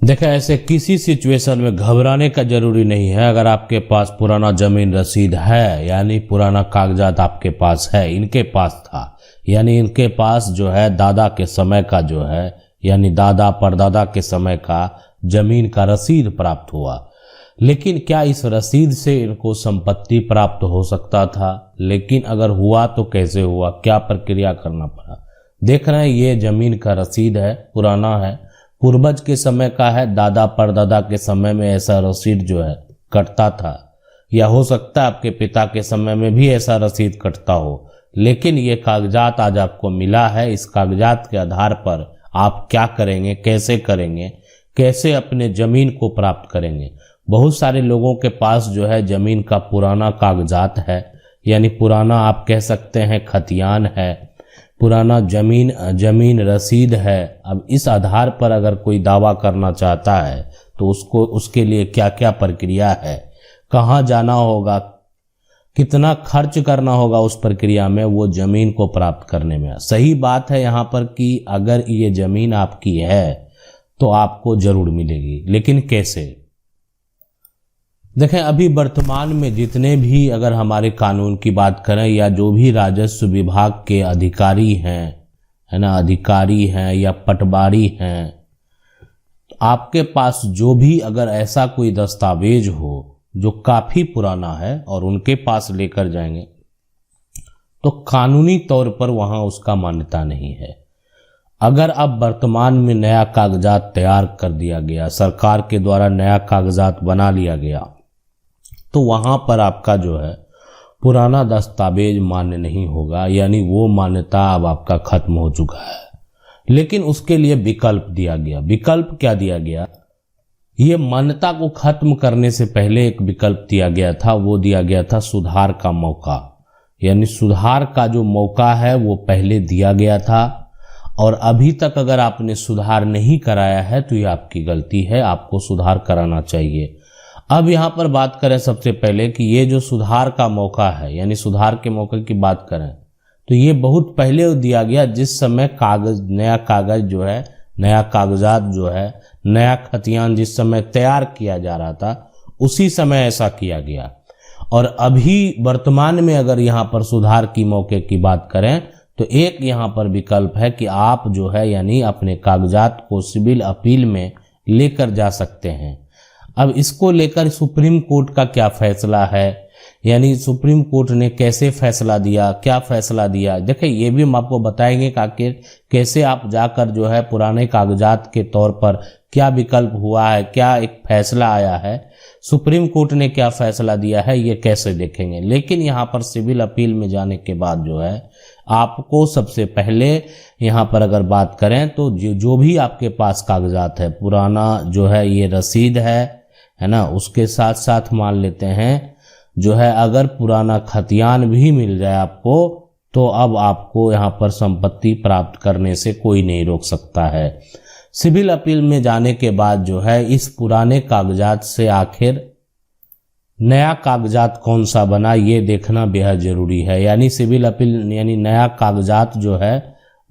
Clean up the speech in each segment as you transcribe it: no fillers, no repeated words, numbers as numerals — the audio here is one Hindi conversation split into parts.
देखा, ऐसे किसी सिचुएशन में घबराने का जरूरी नहीं है। अगर आपके पास पुराना जमीन रसीद है, यानी पुराना कागजात आपके पास है, इनके पास था, यानी इनके पास जो है दादा के समय का जो है, यानी दादा परदादा के समय का जमीन का रसीद प्राप्त हुआ। लेकिन क्या इस रसीद से इनको संपत्ति प्राप्त हो सकता था? लेकिन अगर हुआ तो कैसे हुआ, क्या प्रक्रिया करना पड़ा? देख रहे हैं, ये जमीन का रसीद है, पुराना है, पूर्वज के समय का है, दादा परदादा के समय में ऐसा रसीद जो है कटता था, या हो सकता है आपके पिता के समय में भी ऐसा रसीद कटता हो। लेकिन ये कागजात आज आपको मिला है। इस कागजात के आधार पर आप क्या करेंगे, कैसे करेंगे, कैसे अपने जमीन को प्राप्त करेंगे? बहुत सारे लोगों के पास जो है जमीन का पुराना कागजात है, यानी पुराना आप कह सकते हैं खतियान है, पुराना जमीन रसीद है। अब इस आधार पर अगर कोई दावा करना चाहता है तो उसके लिए क्या क्या प्रक्रिया है, कहाँ जाना होगा, कितना खर्च करना होगा उस प्रक्रिया में, वो जमीन को प्राप्त करने में। सही बात है यहाँ पर कि अगर ये जमीन आपकी है तो आपको जरूर मिलेगी, लेकिन कैसे? देखें, अभी वर्तमान में जितने भी अगर हमारे कानून की बात करें या जो भी राजस्व विभाग के अधिकारी हैं, है ना, अधिकारी हैं या पटवारी हैं, आपके पास जो भी अगर ऐसा कोई दस्तावेज हो जो काफी पुराना है और उनके पास लेकर जाएंगे तो कानूनी तौर पर वहां उसका मान्यता नहीं है। अगर अब वर्तमान में नया कागजात तैयार कर दिया गया, सरकार के द्वारा नया कागजात बना लिया गया, तो वहां पर आपका जो है पुराना दस्तावेज मान्य नहीं होगा, यानी वो मान्यता अब आपका खत्म हो चुका है। लेकिन उसके लिए विकल्प दिया गया। विकल्प क्या दिया गया? ये मान्यता को खत्म करने से पहले एक विकल्प दिया गया था, वो दिया गया था सुधार का मौका। यानी सुधार का जो मौका है वो पहले दिया गया था, और अभी तक अगर आपने सुधार नहीं कराया है तो ये आपकी गलती है, आपको सुधार कराना चाहिए। अब यहाँ पर बात करें सबसे पहले कि ये जो सुधार का मौका है, यानी सुधार के मौके की बात करें तो ये बहुत पहले दिया गया, जिस समय नया कागज जो है, नया कागजात जो है, नया खतियान जिस समय तैयार किया जा रहा था, उसी समय ऐसा किया गया। और अभी वर्तमान में अगर यहाँ पर सुधार की मौके की बात करें तो एक यहाँ पर विकल्प है कि आप जो है यानी अपने कागजात को सिविल अपील में लेकर जा सकते हैं। अब इसको लेकर सुप्रीम कोर्ट का क्या फैसला है, यानी सुप्रीम कोर्ट ने कैसे फैसला दिया, क्या फैसला दिया, देखिए ये भी हम आपको बताएंगे कि आखिर कैसे आप जाकर जो है पुराने कागजात के तौर पर क्या विकल्प हुआ है, क्या एक फैसला आया है, सुप्रीम कोर्ट ने क्या फैसला दिया है, ये कैसे देखेंगे। लेकिन यहाँ पर सिविल अपील में जाने के बाद जो है आपको सबसे पहले यहाँ पर अगर बात करें तो जो भी आपके पास कागजात है, पुराना जो है ये रसीद है ना, उसके साथ साथ मान लेते हैं जो है अगर पुराना खतियान भी मिल जाए आपको तो अब आपको यहाँ पर संपत्ति प्राप्त करने से कोई नहीं रोक सकता है। सिविल अपील में जाने के बाद जो है इस पुराने कागजात से आखिर नया कागजात कौन सा बना ये देखना बेहद जरूरी है। यानी सिविल अपील यानी नया कागजात जो है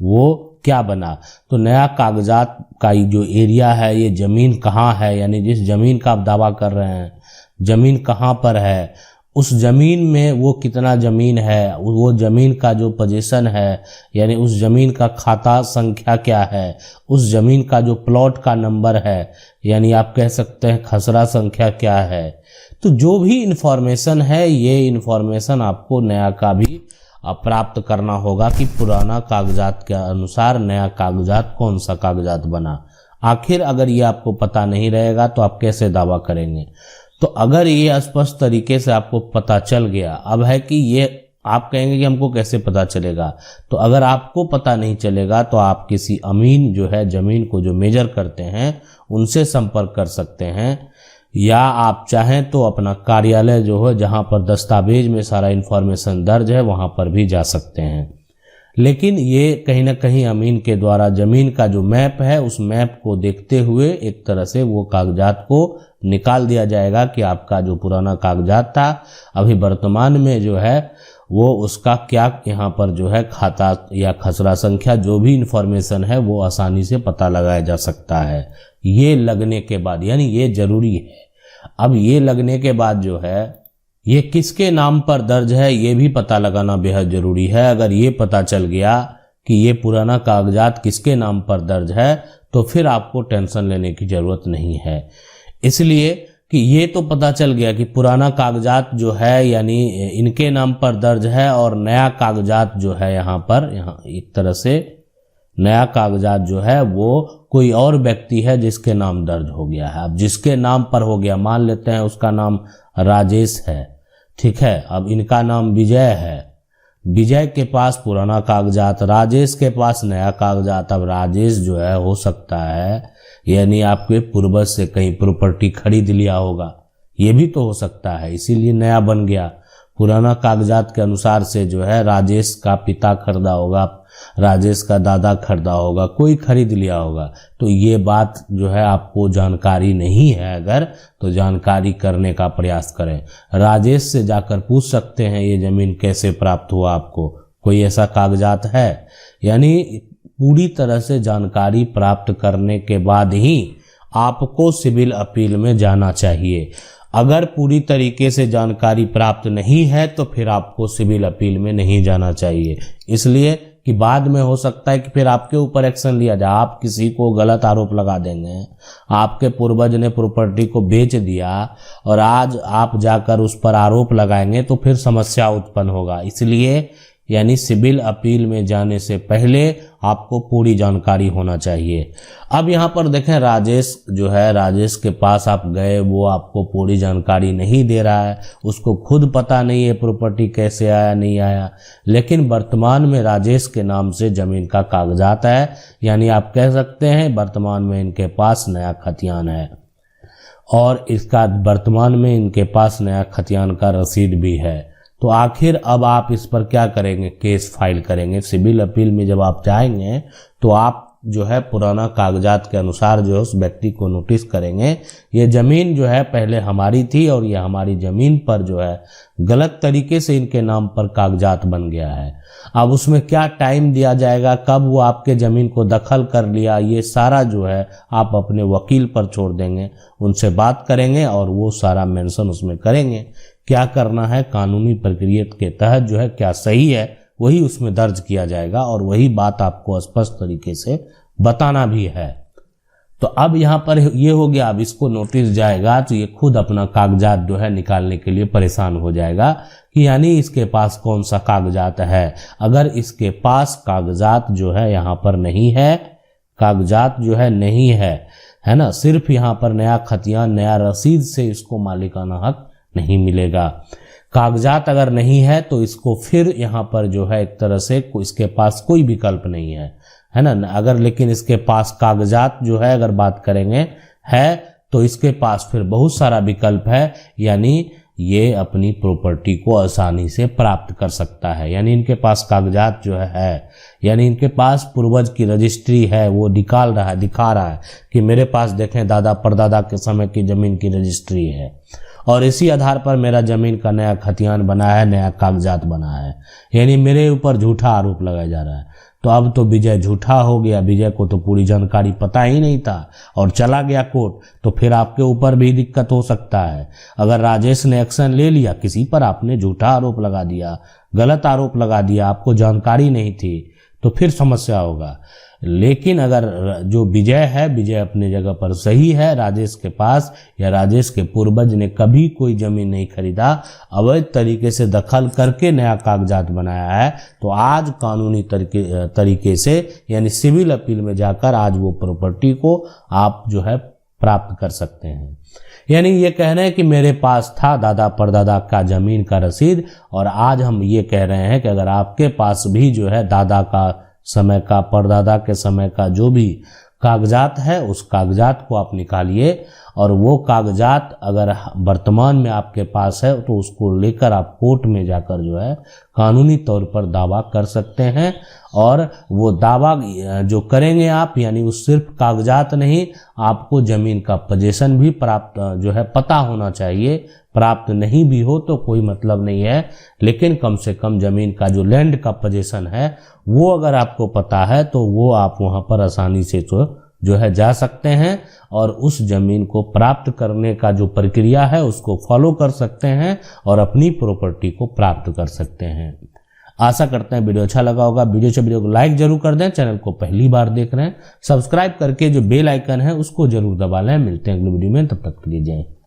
वो क्या बना, तो नया कागजात का जो एरिया है, ये जमीन कहाँ है, यानी जिस जमीन का आप दावा कर रहे हैं जमीन कहाँ पर है, उस जमीन में वो कितना जमीन है, वो जमीन का जो पोजीशन है, यानी उस जमीन का खाता संख्या क्या है, उस जमीन का जो प्लॉट का नंबर है, यानी आप कह सकते हैं खसरा संख्या क्या है। तो जो भी इंफॉर्मेशन है ये इंफॉर्मेशन आपको नया का भी प्राप्त करना होगा कि पुराना कागजात के अनुसार नया कागजात कौन सा कागजात बना। आखिर अगर ये आपको पता नहीं रहेगा तो आप कैसे दावा करेंगे। तो अगर ये स्पष्ट तरीके से आपको पता चल गया, अब है कि ये आप कहेंगे कि हमको कैसे पता चलेगा, तो अगर आपको पता नहीं चलेगा तो आप किसी अमीन जो है जमीन को जो मेजर करते हैं उनसे संपर्क कर सकते हैं, या आप चाहें तो अपना कार्यालय जो है जहां पर दस्तावेज में सारा इन्फॉर्मेशन दर्ज है वहां पर भी जा सकते हैं। लेकिन ये कहीं ना कहीं अमीन के द्वारा जमीन का जो मैप है उस मैप को देखते हुए एक तरह से वो कागजात को निकाल दिया जाएगा कि आपका जो पुराना कागजात था अभी वर्तमान में जो है वो उसका क्या यहाँ पर जो है खाता या खसरा संख्या जो भी इंफॉर्मेशन है वो आसानी से पता लगाया जा सकता है ये लगने के बाद, यानी ये जरूरी है। अब ये लगने के बाद जो है ये किसके नाम पर दर्ज है ये भी पता लगाना बेहद जरूरी है। अगर ये पता चल गया कि ये पुराना कागजात किसके नाम पर दर्ज है तो फिर आपको टेंशन लेने की जरूरत नहीं है। इसलिए कि ये तो पता चल गया कि पुराना कागजात जो है यानी इनके नाम पर दर्ज है और नया कागजात जो है यहाँ एक तरह से नया कागजात जो है वो कोई और व्यक्ति है जिसके नाम दर्ज हो गया है। अब जिसके नाम पर हो गया, मान लेते हैं उसका नाम राजेश है, ठीक है। अब इनका नाम विजय है, विजय के पास पुराना कागजात, राजेश के पास नया कागजात। अब राजेश जो है हो सकता है यानी आपके पूर्वज से कहीं प्रॉपर्टी खरीद लिया होगा, ये भी तो हो सकता है, इसीलिए नया बन गया। पुराना कागजात के अनुसार से जो है राजेश का पिता खरीदा होगा, राजेश का दादा खरीदा होगा, कोई खरीद लिया होगा। तो ये बात जो है आपको जानकारी नहीं है अगर, तो जानकारी करने का प्रयास करें। राजेश से जाकर पूछ सकते हैं ये जमीन कैसे प्राप्त हुआ आपको, कोई ऐसा कागजात है। यानी पूरी तरह से जानकारी प्राप्त करने के बाद ही आपको सिविल अपील में जाना चाहिए। अगर पूरी तरीके से जानकारी प्राप्त नहीं है तो फिर आपको सिविल अपील में नहीं जाना चाहिए, इसलिए कि बाद में हो सकता है कि फिर आपके ऊपर एक्शन लिया जाए। आप किसी को गलत आरोप लगा देंगे, आपके पूर्वज ने प्रॉपर्टी को बेच दिया और आज आप जाकर उस पर आरोप लगाएंगे तो फिर समस्या उत्पन्न होगा। इसलिए यानी सिविल अपील में जाने से पहले आपको पूरी जानकारी होना चाहिए। अब यहाँ पर देखें राजेश जो है, राजेश के पास आप गए, वो आपको पूरी जानकारी नहीं दे रहा है, उसको खुद पता नहीं है प्रॉपर्टी कैसे आया नहीं आया, लेकिन वर्तमान में राजेश के नाम से जमीन का कागजात है, यानी आप कह सकते हैं वर्तमान में इनके पास नया खतियान है और इसका वर्तमान में इनके पास नया खतियान का रसीद भी है। तो आखिर अब आप इस पर क्या करेंगे, केस फाइल करेंगे। सिविल अपील में जब आप जाएंगे तो आप जो है पुराना कागजात के अनुसार जो है उस व्यक्ति को नोटिस करेंगे ये ज़मीन जो है पहले हमारी थी और ये हमारी ज़मीन पर जो है गलत तरीके से इनके नाम पर कागजात बन गया है। अब उसमें क्या टाइम दिया जाएगा, कब वो आपके ज़मीन को दखल कर लिया, ये सारा जो है आप अपने वकील पर छोड़ देंगे, उनसे बात करेंगे और वो सारा मेंशन उसमें करेंगे। क्या करना है कानूनी प्रक्रिया के तहत जो है क्या सही है वही उसमें दर्ज किया जाएगा और वही बात आपको स्पष्ट तरीके से बताना भी है। तो अब यहाँ पर ये हो गया, अब इसको नोटिस जाएगा तो ये खुद अपना कागजात जो है निकालने के लिए परेशान हो जाएगा कि यानी इसके पास कौन सा कागजात है। अगर इसके पास कागजात जो है यहाँ पर नहीं है, कागजात जो है नहीं है ना, सिर्फ यहाँ पर नया खतियान नया रसीद से इसको मालिकाना हक नहीं मिलेगा। कागजात अगर नहीं है तो इसको फिर यहाँ पर जो है एक तरह से इसके पास कोई विकल्प नहीं है ना। अगर लेकिन इसके पास कागजात जो है अगर बात करेंगे है तो इसके पास फिर बहुत सारा विकल्प है, यानी ये अपनी प्रॉपर्टी को आसानी से प्राप्त कर सकता है। यानी इनके पास कागजात जो है यानी इनके पास पूर्वज की रजिस्ट्री है, वो दिखा रहा है कि मेरे पास देखें दादा परदादा के समय की जमीन की रजिस्ट्री है और इसी आधार पर मेरा जमीन का नया खतियान बना है, नया कागजात बना है, यानी मेरे ऊपर झूठा आरोप लगाया जा रहा है। तो अब तो विजय झूठा हो गया, विजय को तो पूरी जानकारी पता ही नहीं था और चला गया कोर्ट, तो फिर आपके ऊपर भी दिक्कत हो सकता है। अगर राजेश ने एक्शन ले लिया, किसी पर आपने झूठा आरोप लगा दिया, गलत आरोप लगा दिया, आपको जानकारी नहीं थी, तो फिर समस्या होगा। लेकिन अगर जो विजय है, विजय अपने जगह पर सही है, राजेश के पास या राजेश के पूर्वज ने कभी कोई जमीन नहीं खरीदा, अवैध तरीके से दखल करके नया कागजात बनाया है, तो आज कानूनी तरीके से यानी सिविल अपील में जाकर आज वो प्रॉपर्टी को आप जो है प्राप्त कर सकते हैं। यानी ये कहना है कि मेरे पास था दादा परदादा का जमीन का रसीद और आज हम ये कह रहे हैं कि अगर आपके पास भी जो है दादा का समय का परदादा के समय का जो भी कागजात है उस कागजात को आप निकालिए और वो कागजात अगर वर्तमान में आपके पास है तो उसको लेकर आप कोर्ट में जाकर जो है कानूनी तौर पर दावा कर सकते हैं। और वो दावा जो करेंगे आप, यानी वो सिर्फ कागजात नहीं, आपको जमीन का पोजीशन भी प्राप्त जो है पता होना चाहिए। प्राप्त नहीं भी हो तो कोई मतलब नहीं है, लेकिन कम से कम जमीन का जो लैंड का पोजीशन है वो अगर आपको पता है तो वो आप वहां पर आसानी से जो है जा सकते हैं और उस जमीन को प्राप्त करने का जो प्रक्रिया है उसको फॉलो कर सकते हैं और अपनी प्रॉपर्टी को प्राप्त कर सकते हैं। आशा करते हैं वीडियो अच्छा लगा होगा। वीडियो को लाइक जरूर कर दें। चैनल को पहली बार देख रहे हैं सब्सक्राइब करके जो बेल आइकन है उसको जरूर दबा लें। मिलते हैं अगले वीडियो में, तब तक के लिए जय हिंद।